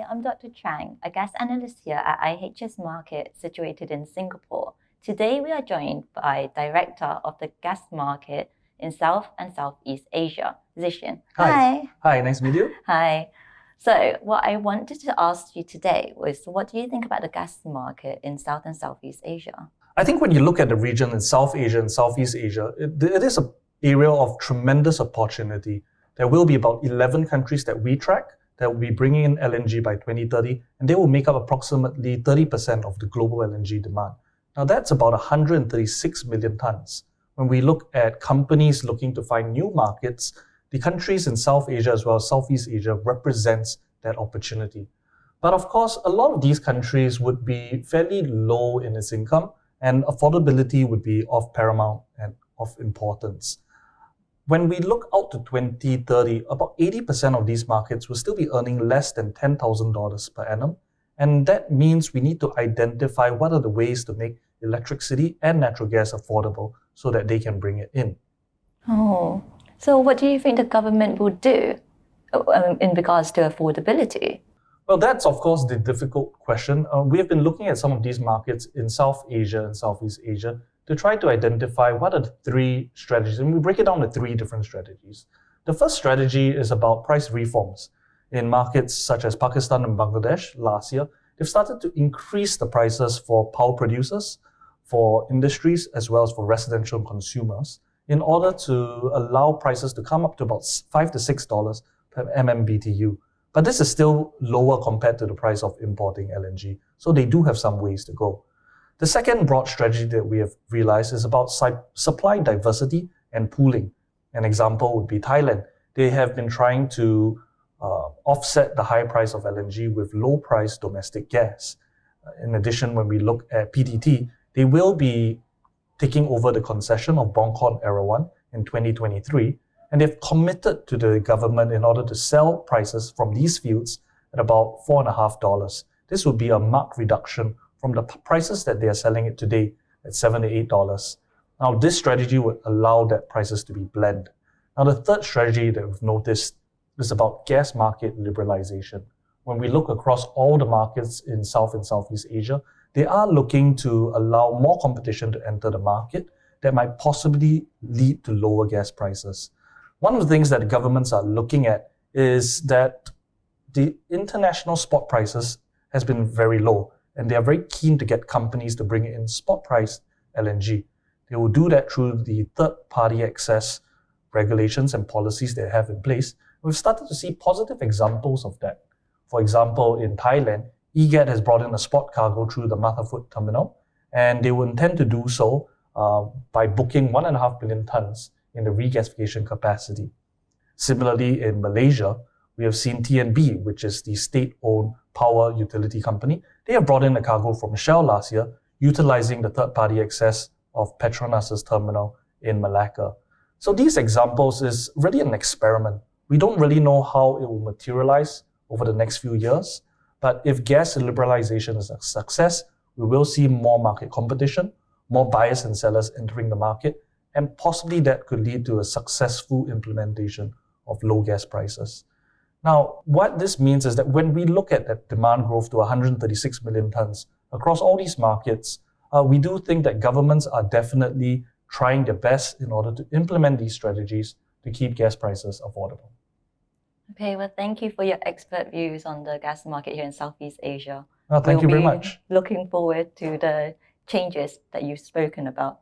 I'm Dr. Chang, a gas analyst here at IHS Market situated in Singapore. Today we are joined by Director of the Gas Market in South and Southeast Asia, Zishan. Hi. Hi, nice to meet you. Hi. So what I wanted to ask you today was, what do you think about the gas market in South and Southeast Asia? I think when you look at the region in South Asia and Southeast Asia, it is an area of tremendous opportunity. There will be about 11 countries that we track that will be bringing in LNG by 2030, and they will make up approximately 30% of the global LNG demand. Now that's about 136 million tons. When we look at companies looking to find new markets, the countries in South Asia as well as Southeast Asia represents that opportunity. But of course, a lot of these countries would be fairly low in its income, and affordability would be of paramount and of importance. When we look out to 2030, about 80% of these markets will still be earning less than $10,000 per annum. And that means we need to identify what are the ways to make electricity and natural gas affordable so that they can bring it in. Oh, so what do you think the government will do in regards to affordability? Well, that's of course the difficult question. We have been looking at some of these markets in South Asia and Southeast Asia to try to identify what are the three strategies, and we break it down to three different strategies. The first strategy is about price reforms. In markets such as Pakistan and Bangladesh last year, they've started to increase the prices for power producers, for industries, as well as for residential consumers, in order to allow prices to come up to about $5 to $6 per MMBTU. But this is still lower compared to the price of importing LNG, so they do have some ways to go. The second broad strategy that we have realized is about supply diversity and pooling. An example would be Thailand. They have been trying to offset the high price of LNG with low-price domestic gas. In addition, when we look at PTT, they will be taking over the concession of Bongkot Era 1 in 2023, and they've committed to the government in order to sell prices from these fields at about $4.50. This would be a marked reduction from the prices that they are selling it today at $7 to $8. Now, this strategy would allow that prices to be blended. Now, the third strategy that we've noticed is about gas market liberalization. When we look across all the markets in South and Southeast Asia, they are looking to allow more competition to enter the market that might possibly lead to lower gas prices. One of the things that the governments are looking at is that the international spot prices has been very low, and they are very keen to get companies to bring in spot price LNG. They will do that through the third-party access regulations and policies they have in place. We've started to see positive examples of that. For example, in Thailand, EGAT has brought in a spot cargo through the Mathaphut terminal, and they will intend to do so by booking 1.5 billion tons in the regasification capacity. Similarly, in Malaysia, we have seen TNB, which is the state-owned power utility company. They have brought in a cargo from Shell last year, utilizing the third-party access of Petronas's terminal in Malacca. So these examples is really an experiment. We don't really know how it will materialize over the next few years, but if gas liberalization is a success, we will see more market competition, more buyers and sellers entering the market, and possibly that could lead to a successful implementation of low gas prices. Now, what this means is that when we look at that demand growth to 136 million tons across all these markets, we do think that governments are definitely trying their best in order to implement these strategies to keep gas prices affordable. Okay, well, thank you for your expert views on the gas market here in Southeast Asia. Thank you very much. Looking forward to the changes that you've spoken about.